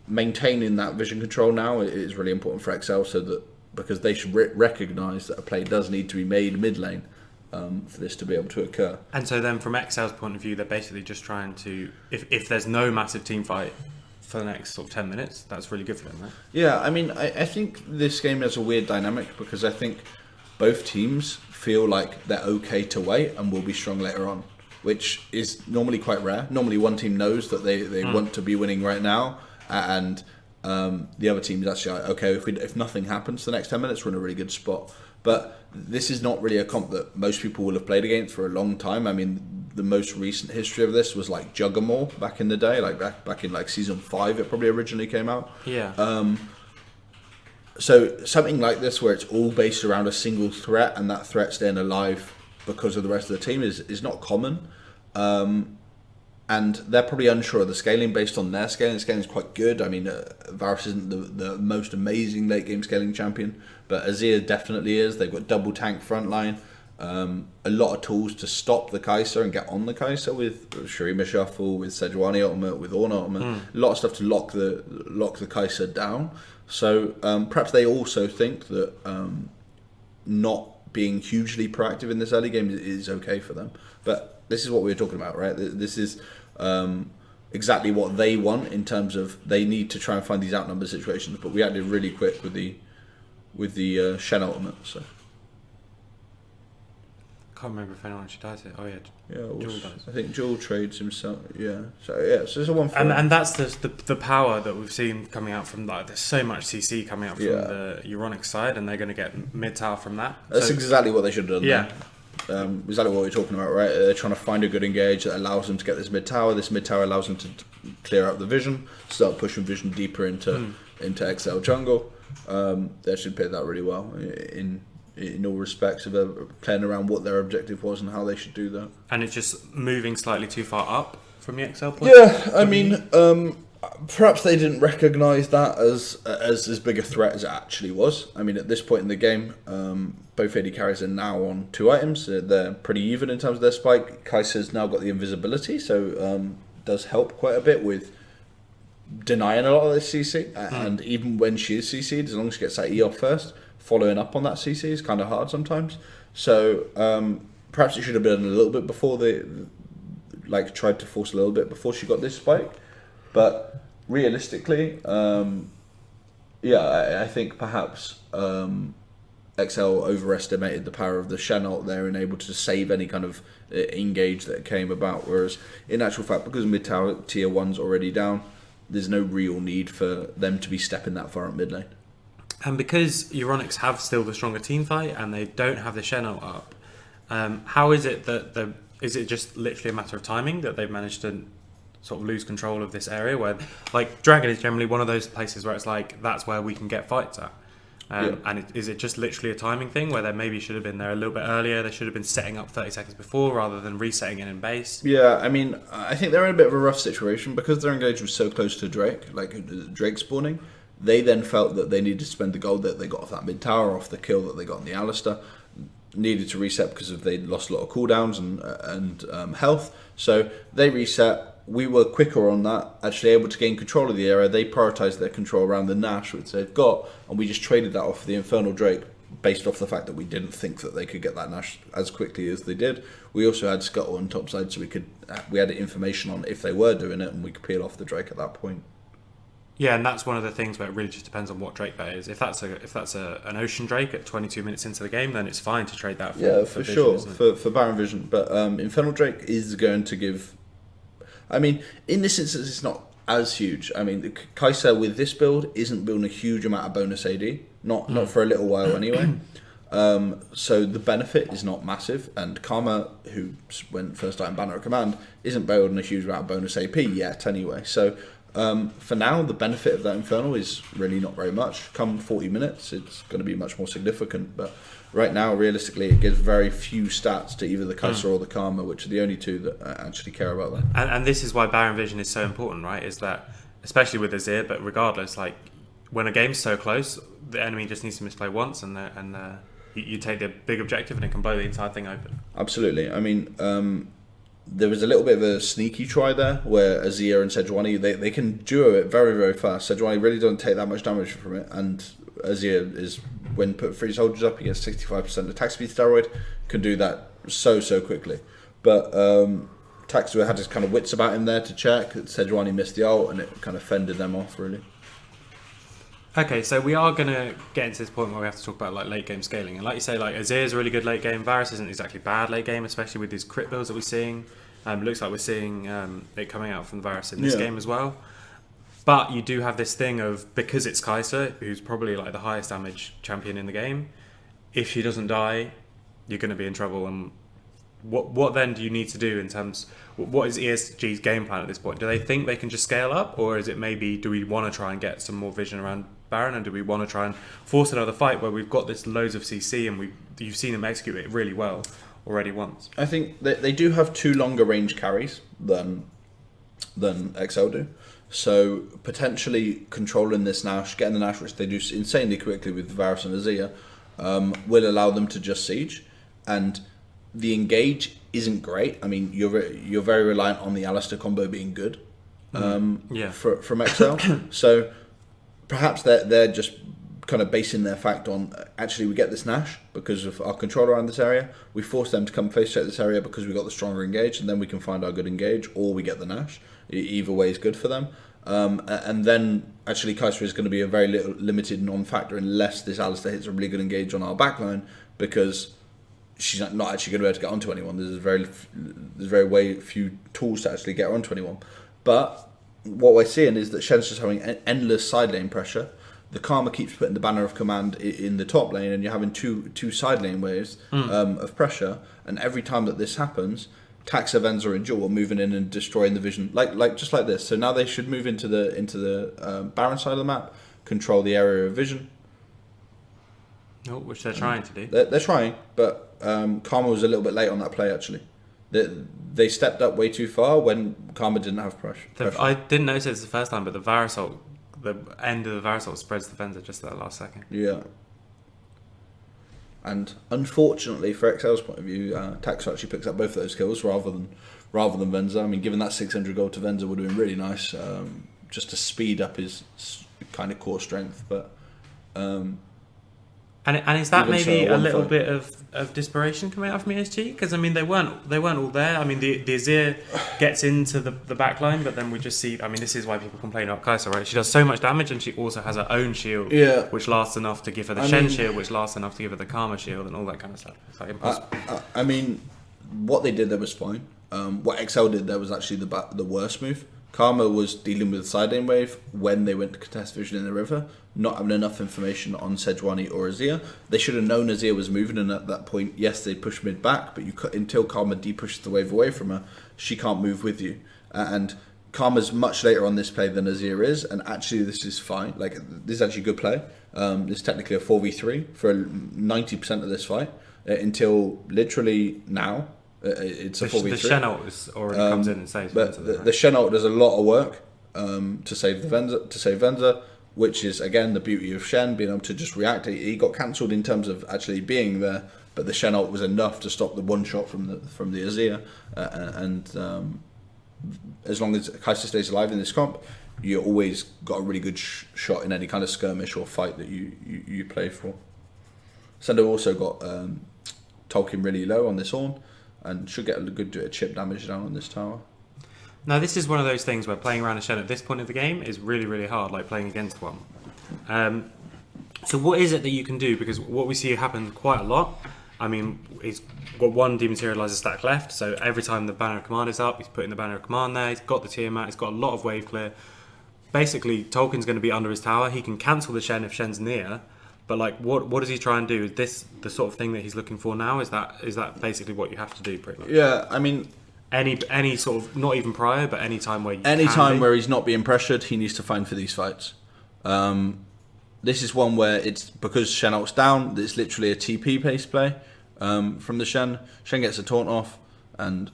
maintaining that vision control now is really important for XL, so that because they should recognise that a play does need to be made mid lane for this to be able to occur. And so then from XL's point of view, they're basically just trying to, if there's no massive team fight for the next sort of 10 minutes, that's really good for them, right? Yeah, I mean, I think this game has a weird dynamic, because I think both teams feel like they're okay to wait and will be strong later on, which is normally quite rare. Normally one team knows that they want to be winning right now, and the other team is actually like, okay, if nothing happens for the next 10 minutes, we're in a really good spot. But this is not really a comp that most people will have played against for a long time. I mean, the most recent history of this was like Juggermore back in the day, like back in like season 5, it probably originally came out. Yeah. So something like this, where it's all based around a single threat, and that threat staying alive because of the rest of the team, is not common. And they're probably unsure of the scaling based on their scaling. The scaling is quite good. I mean, Varus isn't the most amazing late game scaling champion, but Azir definitely is. They've got double tank frontline, a lot of tools to stop the Kai'Sa and get on the Kai'Sa with Shurima Shuffle, with Sejuani ultimate, with Ornn ultimate. A lot of stuff to lock the Kai'Sa down. So perhaps they also think that not being hugely proactive in this early game is okay for them. But this is what we were talking about, right? This is exactly what they want in terms of they need to try and find these outnumber situations. But we acted really quick with the Shen ultimate. So can't remember if anyone actually dies here. Oh yeah, Jewel does. I think Jewel trades himself. Yeah. So it's a 1 for and that's the power that we've seen coming out from that. There's so much CC coming out from the Euronics side, and they're going to get mid tower from that. That's exactly what they should have done. Yeah. Exactly what we're talking about, right? They're trying to find a good engage that allows them to get this mid tower. This mid tower allows them to clear out the vision, start pushing vision deeper into XL jungle. They actually played that really well in all respects of playing around what their objective was and how they should do that. And it's just moving slightly too far up from the XL point. Yeah, I mean, perhaps they didn't recognise that as big a threat as it actually was. I mean, at this point in the game, both AD carries are now on 2 items. They're pretty even in terms of their spike. Kaiser's now got the invisibility, so does help quite a bit with denying a lot of this CC. And even when she is CC'd, as long as she gets that E off first, following up on that CC is kind of hard sometimes. So perhaps it should have been a little bit before they tried to force a little bit before she got this spike. But realistically, I think perhaps XL overestimated the power of the Shen ult there and able to save any kind of engage that came about. Whereas in actual fact, because mid tower tier 1's already down, there's no real need for them to be stepping that far up mid lane. And because Euronics have still the stronger team fight and they don't have the Shen ult up, how is it that is it just literally a matter of timing that they've managed to sort of lose control of this area where, like, Dragon is generally one of those places where it's like that's where we can get fights at. And is it just literally a timing thing where they maybe should have been there a little bit earlier? They should have been setting up 30 seconds before rather than resetting it in base. Yeah, I mean, I think they're in a bit of a rough situation because their engagement was so close to Drake, like Drake spawning. They then felt that they needed to spend the gold that they got off that mid tower, off the kill that they got on the Alistair. Needed to reset because they lost a lot of cooldowns and health. So they reset. We were quicker on that, actually able to gain control of the area. They prioritised their control around the Nash, which they've got, and we just traded that off the Infernal Drake based off the fact that we didn't think that they could get that Nash as quickly as they did. We also had Scuttle on top side, so we had information on if they were doing it, and we could peel off the Drake at that point. Yeah, and that's one of the things where it really just depends on what Drake that is. If that's an Ocean Drake at 22 minutes into the game, then it's fine to trade that for vision, sure, for Baron Vision. But Infernal Drake is going to give... I mean, in this instance, it's not as huge. I mean, Kaiser with this build isn't building a huge amount of bonus AD, not for a little while anyway. So the benefit is not massive, and Karma, who went first item banner at command, isn't building a huge amount of bonus AP yet anyway. So for now, the benefit of that Infernal is really not very much. Come 40 minutes, it's going to be much more significant, but right now, realistically, it gives very few stats to either the Kaiser or the Karma, which are the only two that actually care about that. And this is why Baron Vision is so important, right? Is that, especially with Azir, but regardless, like, when a game's so close, the enemy just needs to misplay once, and you take the big objective, and it can blow the entire thing open. Absolutely. I mean, there was a little bit of a sneaky try there, where Azir and Sejuani, they can duo it very, very fast. Sejuani really doesn't take that much damage from it, and Azir is... when put 3 soldiers up, he gets 65% attack speed steroid, can do that so quickly. But Taxua had his kind of wits about him there to check. Sejuani missed the ult, and it kind of fended them off, really. Okay, so we are going to get into this point where we have to talk about like late game scaling. And like you say, like Azir is a really good late game. Varus isn't exactly bad late game, especially with these crit builds that we're seeing. Looks like we're seeing it coming out from Varus in this game as well. But you do have this thing of, because it's Kaiser, who's probably like the highest damage champion in the game, if she doesn't die, you're going to be in trouble. And what then do you need to do in terms... what is ESG's game plan at this point? Do they think they can just scale up? Or is it maybe, do we want to try and get some more vision around Baron? And do we want to try and force another fight where we've got this loads of CC and you've seen them execute it really well already once? I think they do have 2 longer range carries than XL do. So potentially controlling this Nash, getting the Nash, which they do insanely quickly with Varus and Azir, will allow them to just siege. And the engage isn't great. I mean, you're very reliant on the Alistair combo being good from XL. So perhaps they're just kind of basing their fact on, actually we get this Nash because of our control around this area. We force them to come face check this area because we got the stronger engage, and then we can find our good engage, or we get the Nash. Either way is good for them. And then actually Kaiser is going to be a very limited non-factor unless this Alistair hits a really good engage on our backline, because she's not actually going to be able to get onto anyone. There's very few tools to actually get onto anyone. But what we're seeing is that Shen's just having endless side lane pressure. The Karma keeps putting the banner of command in the top lane, and you're having two side lane waves of pressure. And every time that this happens, Taxa, Venza, and Jewel are moving in and destroying the vision, just like this. So now they should move into the Baron side of the map, control the area of vision. No, which they're trying to do. They're trying, but Karma was a little bit late on that play actually. They stepped up way too far when Karma didn't have pressure. I didn't notice this the first time, but the Varusol, the end of the Varusol spreads the Venza just at that last second. Yeah. And unfortunately, for XL's point of view, Taxa actually picks up both of those kills rather than Venza. I mean, given that 600 gold to Venza would have been really nice, just to speed up his kind of core strength. But and is that maybe a little bit of desperation coming out from ESG? Because I mean, they weren't all there. I mean, the Azir gets into the back line, but then we just see. I mean, this is why people complain about Kai'Sa, right? She does so much damage, and she also has her own shield, which lasts enough to give her the Shen shield, which lasts enough to give her the Karma shield, and all that kind of stuff. It's like impossible. I mean, what they did there was fine. What XL did there was actually the worst move. Karma was dealing with side lane wave when they went to contest vision in the river, not having enough information on Sejuani or Azir. They should have known Azir was moving, and at that point, yes, they push mid back, but until Karma de-pushes the wave away from her, she can't move with you. And Karma's much later on this play than Azir is, and actually this is fine. Like, this is actually a good play. This is technically a 4v3 for 90% of this fight, until literally now. It's a 4v3. The Shen ult already comes in and saves Venza. The Shen ult does a lot of work to save Venza, which is again the beauty of Shen being able to just react. He got cancelled in terms of actually being there, but the Shen ult was enough to stop the one shot from the Azir. As long as Kai'Sa stays alive in this comp, you always got a really good shot in any kind of skirmish or fight that you play for. Sendo also got Tolkien really low on this Ornn, and should get a good chip damage down on this tower. Now, this is one of those things where playing around a Shen at this point of the game is really, really hard, like playing against one. So what is it that you can do? Because what we see happen quite a lot, I mean, he's got one Dematerializer stack left, so every time the Banner of Command is up, he's putting the Banner of Command there, he's got the Tiamat, he's got a lot of wave clear. Basically, Tolkien's going to be under his tower, he can cancel the Shen if Shen's near, but like, what does he try and do? Is this the sort of thing that he's looking for now? Is that basically what you have to do, pretty much? Yeah, I mean, any sort of, not even prior, but any time where where he's not being pressured, he needs to find for these fights. This is one where it's because Shen ult's down. It's literally a TP pace play from the Shen. Shen gets a taunt off, and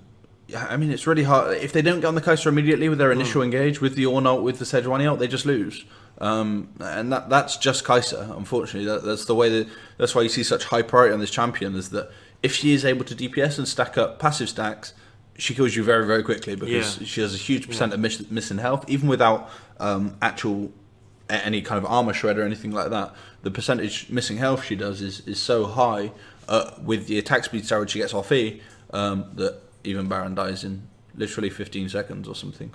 yeah, I mean, it's really hard if they don't get on the Kai'Sa immediately with their initial engage with the Ornn ult, with the Sejuani ult, they just lose. And that's just Kai'Sa, unfortunately. That's the way that's why you see such high priority on this champion, is that if she is able to DPS and stack up passive stacks, she kills you very, very quickly, because she has a huge percent of missing health, even without actual any kind of armor shred or anything like that. The percentage missing health she does is so high with the attack speed steroid she gets off E that even Baron dies in literally 15 seconds or something.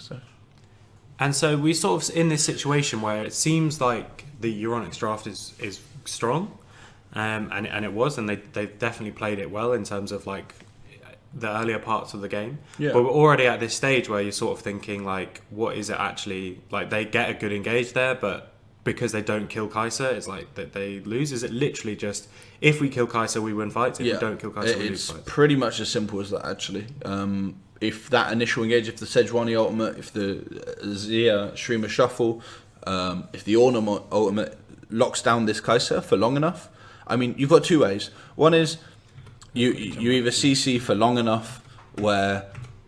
And so we sort of in this situation where it seems like the Euronics draft is strong, and it was, and they definitely played it well in terms of like the earlier parts of the game. Yeah. But we're already at this stage where you're sort of thinking like, what is it actually like? They get a good engage there, but because they don't kill Kai'Sa, it's like that they lose. Is it literally just, if we kill Kai'Sa, we win fights? If we don't kill Kai'Sa, we lose fights? It's pretty much as simple as that, actually. If that initial engage, if the Sejuani ultimate, if the Zia Streamer Shuffle, if the Ornn ultimate locks down this Kai'Sa for long enough, I mean, you've got two ways. One is you either CC for long enough where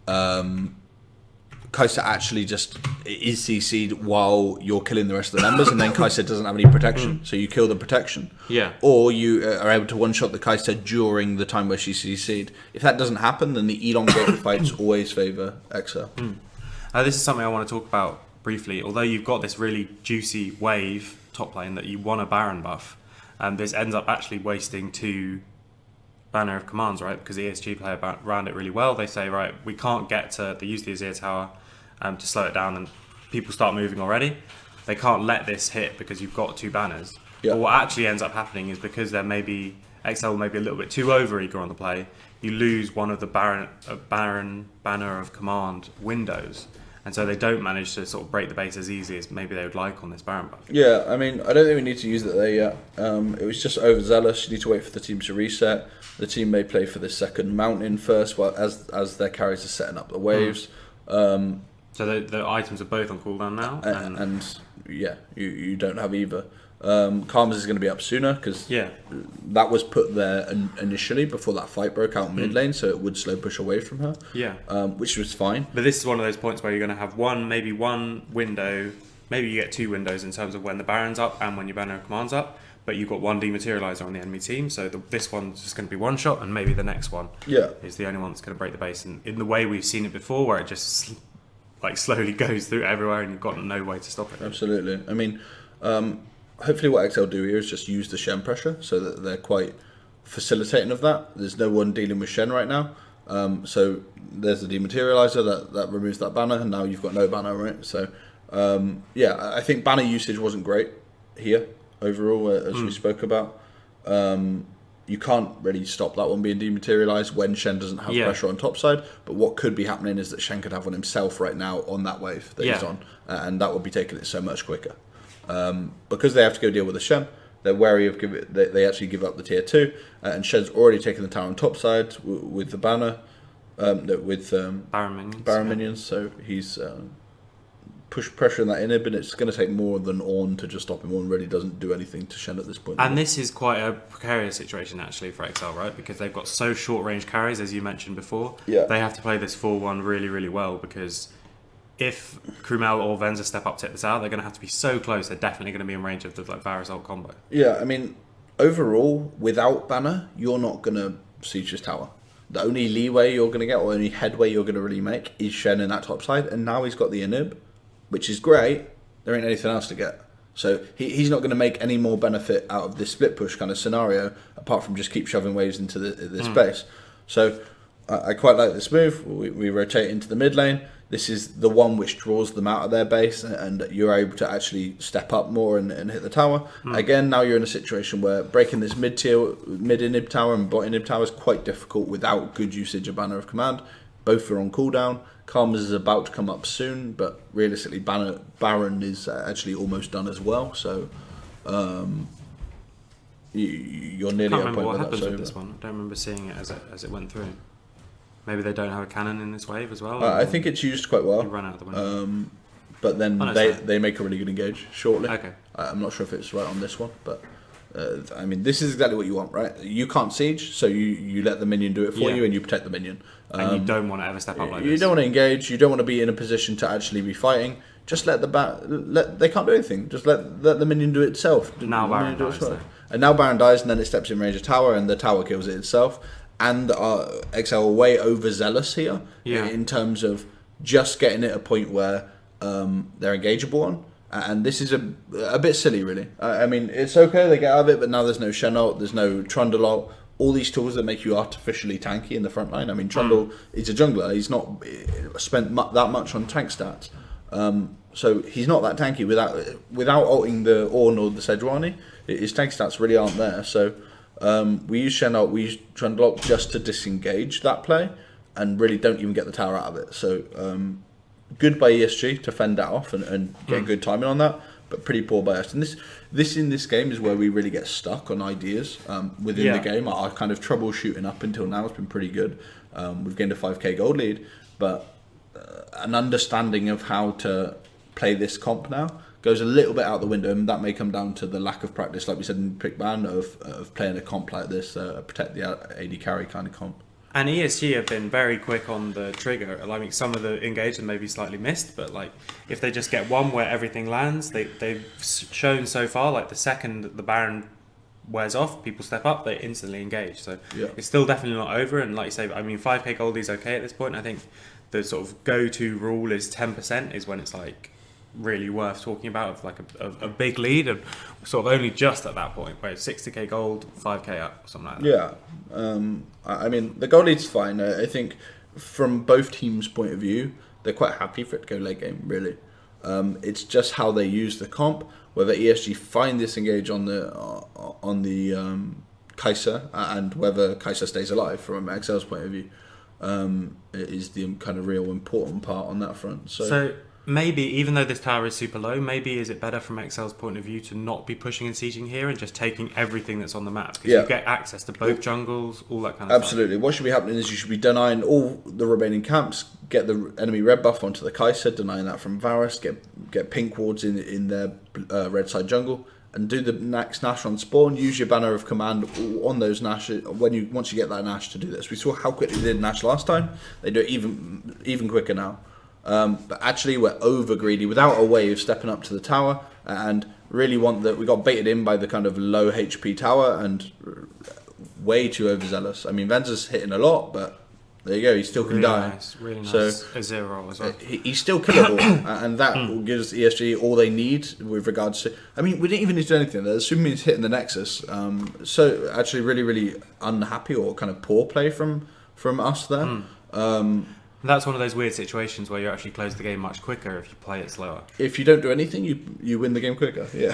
Kai'Sa actually just is CC'd while you're killing the rest of the members, and then Kai'Sa doesn't have any protection, so you kill the protection. Yeah. Or you are able to one-shot the Kai'Sa during the time where she's CC'd. If that doesn't happen, then the elongated fights always favour Exa. This is something I want to talk about briefly. Although you've got this really juicy wave top lane that you want a Baron buff, this ends up actually wasting 2 Banner of Commands, right? Because ESG play around it really well. They say, right, we can't get to, they use the Azir Tower to slow it down, and people start moving already. They can't let this hit because you've got 2 banners. Yeah. But what actually ends up happening is because there may be XL maybe a little bit too over eager on the play, you lose one of the Baron banner of command windows. And so they don't manage to sort of break the base as easy as maybe they would like on this Baron buff. Yeah, I mean, I don't think we need to use it there yet. It was just overzealous. You need to wait for the team to reset. The team may play for the second mountain first, while as their carries are setting up the waves. So the items are both on cooldown now, and yeah, you don't have either. Karma's is going to be up sooner because that was put there initially before that fight broke out mid lane, so it would slow push away from her. Which was fine. But this is one of those points where you're going to have maybe one window, maybe you get 2 windows in terms of when the Baron's up and when your banner of command's up. But you've got one dematerializer on the enemy team, so this one's just going to be one shot, and maybe the next one is the only one that's going to break the base. And in the way we've seen it before, where it just like slowly goes through everywhere, and you've got no way to stop it. Absolutely. I mean, hopefully what XL do here is just use the Shen pressure, so that they're quite facilitating of that. There's no one dealing with Shen right now, so there's the dematerializer that removes that banner, and now you've got no banner, right? So I think banner usage wasn't great here overall, as we spoke about. You can't really stop that one being dematerialized when Shen doesn't have pressure on top side. But what could be happening is that Shen could have one himself right now on that wave that he's on, and that would be taking it so much quicker. Because they have to go deal with the Shen, they're wary of they actually give up the tier 2, and Shen's already taken the tower on top side with the banner, with Baron minions. So he's push pressure in that inhib, and it's going to take more than Ornn to just stop him. Ornn really doesn't do anything to Shen at this point. And this is quite a precarious situation actually for XL, right? Because they've got so short range carries, as you mentioned before. They have to play this 4-1 really, really well, because if Krumel or Venza step up to hit this out, they're going to have to be so close. They're definitely going to be in range of the Varus ult combo. Yeah, I mean, overall, without banner, you're not going to siege this tower. The only leeway you're going to get, or only headway you're going to really make, is Shen in that top side. And now he's got the inhib, which is great. There ain't anything else to get. So he's not going to make any more benefit out of this split push kind of scenario, apart from just keep shoving waves into this space. So I quite like this move. We rotate into the mid lane. This is the one which draws them out of their base, and you're able to actually step up more and hit the tower. Again, now you're in a situation where breaking this mid inhib tower and bot inhib tower is quite difficult without good usage of Banner of Command. Both are on cooldown. Karma's is about to come up soon, but realistically Baron is actually almost done as well, so you're nearly at a point where that's over. This one. I don't remember seeing it as it went through. Maybe they don't have a cannon in this wave as well? I think it's used quite well. You run out of the window. But then they make a really good engage shortly. Okay. I'm not sure if it's right on this one, but I mean, this is exactly what you want, right? You can't siege, so you let the minion do it for you, and you protect the minion. And you don't want to ever step up like this. You don't want to engage. You don't want to be in a position to actually be fighting. Just let they can't do anything. Just let the minion do it itself. Now Baron dies. And now Baron dies, and then it steps in range of tower, and the tower kills it itself. And XL are way overzealous here in terms of just getting it a point where they're engageable on. And this is a bit silly, really. I mean, it's okay, they get out of it, but now there's no Shen ult, there's no Trundle ult. All these tools that make you artificially tanky in the front line. I mean, Trundle is a jungler. He's not spent that much on tank stats. So he's not that tanky without ulting the Ornn or the Sejuani. His tank stats really aren't there. So we use Shen ult, we use Trundle ult just to disengage that play and really don't even get the tower out of it. So good by ESG to fend that off and get good timing on that, but pretty poor by us. And this in this game is where we really get stuck on ideas within the game. Our kind of troubleshooting up until now has been pretty good. We've gained a 5k gold lead, but an understanding of how to play this comp now goes a little bit out the window, and that may come down to the lack of practice, like we said in Pick Ban, of playing a comp like this, protect the AD carry kind of comp. And ESG have been very quick on the trigger. I mean, some of the engagement may be slightly missed, but like if they just get one where everything lands, they've shown so far, like the second the Baron wears off, people step up, they instantly engage. So it's still definitely not over. And like you say, I mean, 5k gold is okay at this point. I think the sort of go-to rule is 10% is when it's like really worth talking about, of like a big lead, and sort of only just at that point where it's 60k gold, 5k up, something like that. I mean, the goal lead's fine. I think from both teams' point of view, they're quite happy for it to go late game, really. It's just how they use the comp, whether ESG find this engage on the Kai'Sa and whether Kai'Sa stays alive from XL's point of view is the kind of real important part on that front. So maybe, even though this tower is super low, maybe is it better from XL's point of view to not be pushing and sieging here and just taking everything that's on the map? Because you get access to both jungles, all that kind of stuff. Absolutely. What should be happening is you should be denying all the remaining camps, get the enemy red buff onto the Kai'Sa, denying that from Varus, get pink wards in their red side jungle, and do the next Nash on spawn. Use your banner of command on those Nash once you get that Nash to do this. We saw how quickly they did Nash last time. They do it even quicker now. But actually, we're over greedy without a wave stepping up to the tower, and really want that. We got baited in by the kind of low HP tower and way too overzealous. I mean, Venza's hitting a lot, but there you go. He still can die. Really nice. So a 0 as well. He's still killable, and that gives ESG all they need with regards to. I mean, we didn't even need to do anything. The Superman's hitting the Nexus. So actually, really, really unhappy or kind of poor play from us there. That's one of those weird situations where you actually close the game much quicker if you play it slower. If you don't do anything, you win the game quicker. Yeah,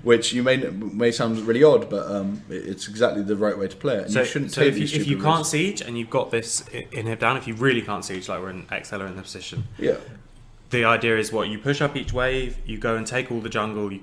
which you may sound really odd, but it's exactly the right way to play it. And So, you shouldn't so take if these you stupid can't risks. siege and you've got this inhib down, if you really can't siege, like we're in XL or in the position, Yeah, the idea is you push up each wave, you go and take all the jungle, you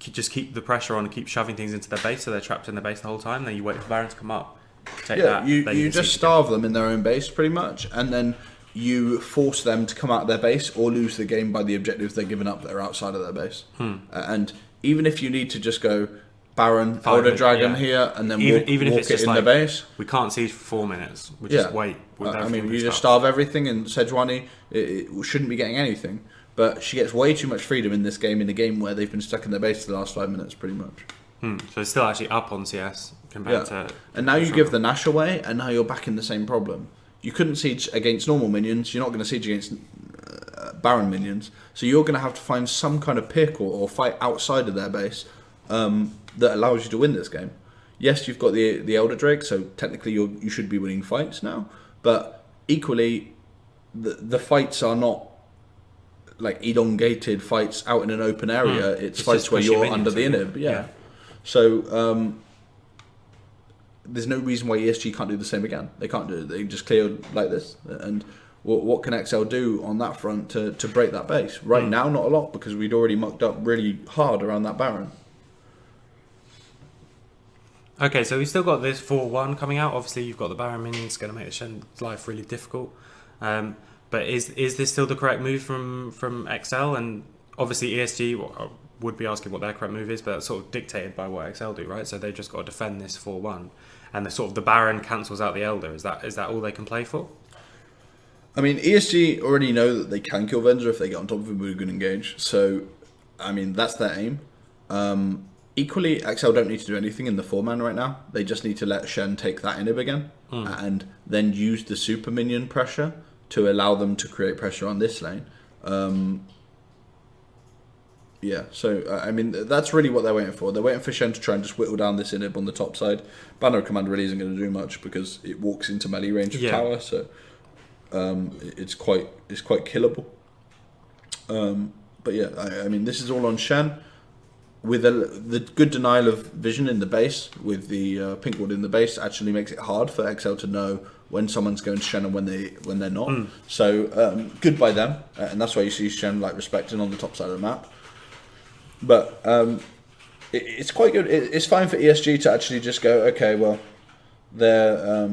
just keep the pressure on and keep shoving things into their base so they're trapped in their base the whole time. Then you wait for Baron to come up, take that. you then you can just siege starve them in their own base pretty much, and then you force them to come out of their base or lose the game by the objectives they're giving up that are outside of their base. And even if you need to just go Baron, Elder Dragon here, and then even walk if it's it just in like, the base. we can't siege for 4 minutes. We just wait. With I everything mean, we you just start. starve everything, and Sejuani it shouldn't be getting anything. But she gets way too much freedom in this game, in a game where they've been stuck in their base for the last 5 minutes, pretty much. So it's still actually up on CS compared to. And now you give the Nash away, and now you're back in the same problem. You couldn't siege against normal minions. You're not going to siege against Baron minions. So you're going to have to find some kind of pick or fight outside of their base that allows you to win this game. Yes, you've got the Elder Drake, so technically you should be winning fights now. But equally, the fights are not like elongated fights out in an open area. It's fights where you're under the inhib. Yeah. So there's no reason why ESG can't do the same again. They can't do it. They just clear like this. And what can XL do on that front to break that base? Right now, not a lot, because we'd already mucked up really hard around that Baron. Okay, so we've still got this 4-1 coming out. Obviously, you've got the Baron minions going to make the Shen's life really difficult. But is this still the correct move from XL? And obviously, ESG would be asking what their correct move is, but that's sort of dictated by what XL do, right? So they've just got to defend this 4-1, and the Baron cancels out the Elder. Is that all they can play for? I mean, ESG already know that they can kill Venza if they get on top of him with a good engage. So, I mean, that's their aim. Equally, XL don't need to do anything in the 4-man right now. They just need to let Shen take that inhib again, and then use the super minion pressure to allow them to create pressure on this lane. So I mean, that's really what they're waiting for. They're waiting for Shen to try and just whittle down this inhib on the top side. Banner of Command really isn't going to do much because it walks into melee range of tower, so it's quite killable. But yeah, I mean, this is all on Shen. With the good denial of vision in the base, with the pink ward in the base, actually makes it hard for XL to know when someone's going to Shen and when they're not. So good by them, and that's why you see Shen like respecting on the top side of the map. But it's quite good. It's fine for ESG to actually just go, okay, well, they're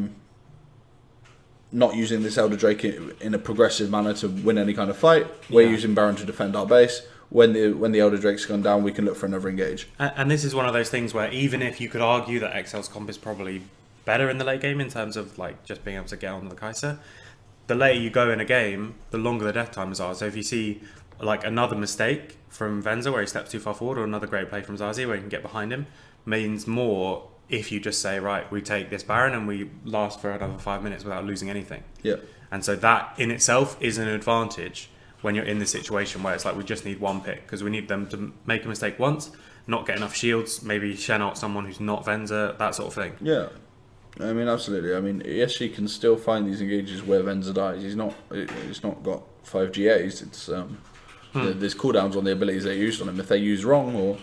not using this Elder Drake in a progressive manner to win any kind of fight. We're using Baron to defend our base. When the Elder Drake's gone down, we can look for another engage. And this is one of those things where even if you could argue that XL's comp is probably better in the late game in terms of like just being able to get on the Kai'Sa, the later you go in a game, the longer the death times are. So if you see like another mistake from Venza where he steps too far forward, or another great play from Zazie where he can get behind him, means more if you just say, right, we take this Baron and we last for another 5 minutes without losing anything. Yeah. And so that in itself is an advantage when you're in this situation where it's like we just need one pick, because we need them to make a mistake once, not get enough shields, maybe Shen out someone who's not Venza, that sort of thing. Yeah. I mean, absolutely. I mean, ESG can still find these engages where Venza dies. He's not got 5 GAs. It's there's cooldowns on the abilities they used on him. If they use wrong, or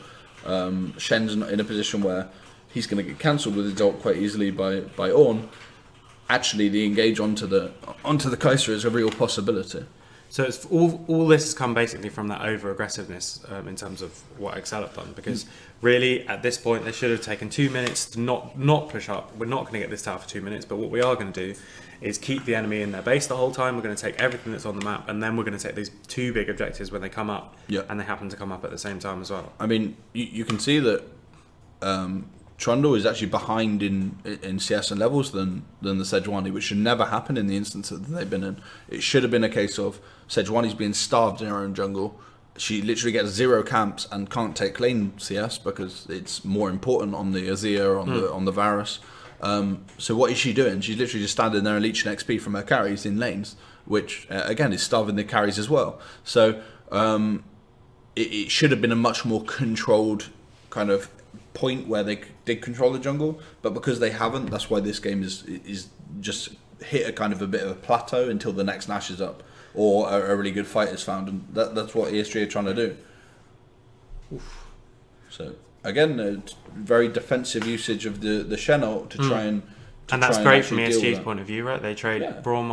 Shen's not in a position where he's going to get cancelled with his ult quite easily by Ornn, actually the engage onto the Kai'Sa is a real possibility. So it's all this has come basically from that over aggressiveness in terms of what Excel have done, because really at this point they should have taken 2 minutes to not push up. We're not going to get this tower for 2 minutes, but what we are going to do is keep the enemy in their base the whole time. We're going to take everything that's on the map, and then we're going to take these 2 big objectives when they come up, and they happen to come up at the same time as well. I mean, you can see that Trundle is actually behind in CS and levels than the Sejuani, which should never happen in the instance that they've been in. It should have been a case of Sejuani's being starved in her own jungle. She literally gets 0 camps and can't take lane CS because it's more important on the Azir, on the Varus. So what is she doing? She's literally just standing there and leeching XP from her carries in lanes, which again is starving the carries as well. So it should have been a much more controlled kind of point where they did control the jungle, but because they haven't, that's why this game is just hit a kind of a bit of a plateau until the next Nash is up or a really good fight is found, and that's what ESG are trying to do. Oof. So again, a very defensive usage of the Shen ult to try and that's great from ESG's point of view, right? They trade Ornn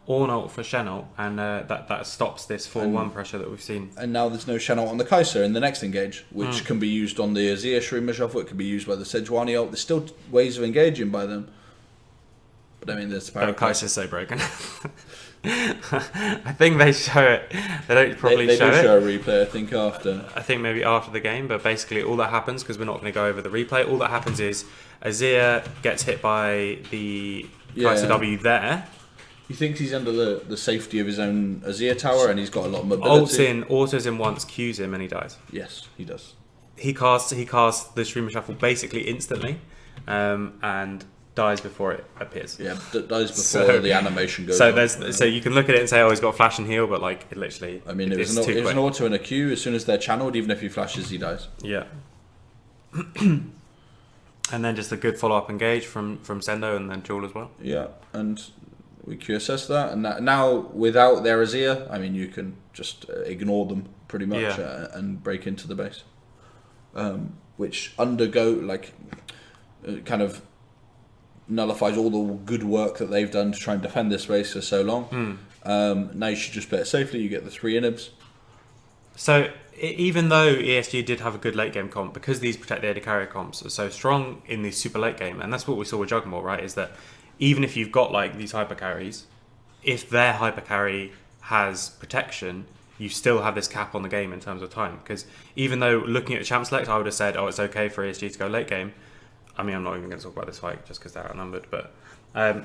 ult for Shen ult, and that stops this 4-1 pressure that we've seen. And now there's no Shen ult on the Kai'Sa in the next engage, which can be used on the Azir Shroom Shuffle, it can be used by the Sejuani ult. There's still ways of engaging by them. But I mean, there's Kai'Sa's so broken. I think they show it. They don't probably they show it. They do show a replay, I think, after. I think maybe after the game, but basically all that happens, because we're not going to go over the replay, all that happens is Azir gets hit by the Kai'Sa W there. He thinks he's under the safety of his own Azir tower, and he's got a lot of mobility. Autos in once, Qs him, and he dies. Yes, he does. He casts the Streamer Shuffle basically instantly, and dies before it appears. Yeah, dies before the animation goes. So you can look at it and say, oh, he's got flash and heal, but like it literally. I mean, it was an auto and a Q. As soon as they're channeled, even if he flashes, he dies. Yeah. And then just a good follow-up engage from Sendo and then Jewel as well. Yeah, and we QSS that, and now without their Azir, I mean, you can just ignore them pretty much and break into the base, which kind of nullifies all the good work that they've done to try and defend this base for so long. Now you should just play it safely. You get the 3 inhibs. So even though ESG did have a good late game comp, because these Protect the AD Carrier comps are so strong in the super late game, and that's what we saw with Juggernaut, right? Is that even if you've got like these hyper carries, if their hyper carry has protection, you still have this cap on the game in terms of time. Because even though looking at the champ select, I would have said, oh, it's okay for ESG to go late game. I mean, I'm not even going to talk about this fight just because they're outnumbered. But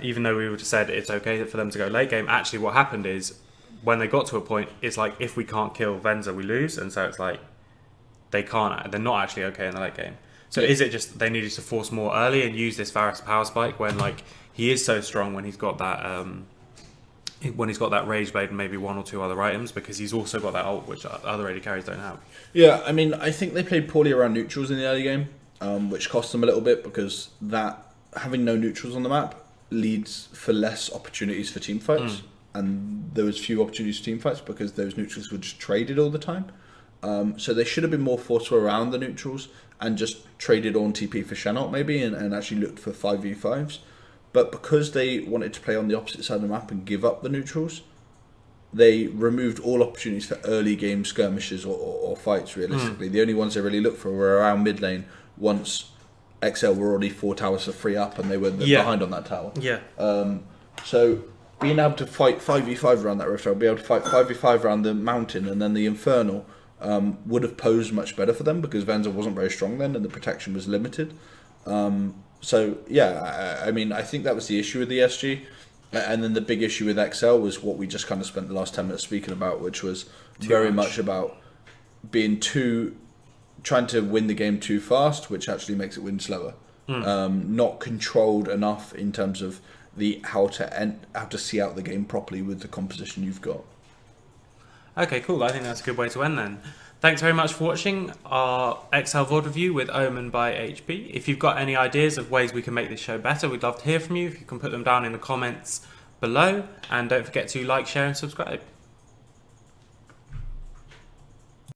even though we would have said it's okay for them to go late game, actually what happened is when they got to a point, it's like if we can't kill Venza, we lose. And so it's like they're not actually okay in the late game. So is it just they needed to force more early and use this Varus power spike when like he is so strong when he's got that Rage Blade and maybe 1 or 2 other items, because he's also got that ult which other AD carries don't have. Yeah, I mean, I think they played poorly around neutrals in the early game, which cost them a little bit, because that having no neutrals on the map leads for less opportunities for team fights, and there was few opportunities for team fights because those neutrals were just traded all the time. So they should have been more forceful around the neutrals and just traded on TP for Shen ult maybe and actually looked for 5v5s. But because they wanted to play on the opposite side of the map and give up the neutrals, they removed all opportunities for early game skirmishes or fights, realistically. The only ones they really looked for were around mid lane once XL were already 4 towers for free up and they were behind on that tower. Yeah. So being able to fight 5v5 around that rift tower, be able to fight 5v5 around the mountain and then the Infernal would have posed much better for them, because Venza wasn't very strong then and the protection was limited. So yeah, I mean, I think that was the issue with the SG, and then the big issue with XL was what we just kind of spent the last 10 minutes speaking about, which was very much about being trying to win the game too fast, which actually makes it win slower. Not controlled enough in terms of how to see out the game properly with the composition you've got. Okay, cool. I think that's a good way to end then. Thanks very much for watching our XL VoD review with Omen by HP. If you've got any ideas of ways we can make this show better, we'd love to hear from you. If you can put them down in the comments below. And don't forget to like, share and subscribe.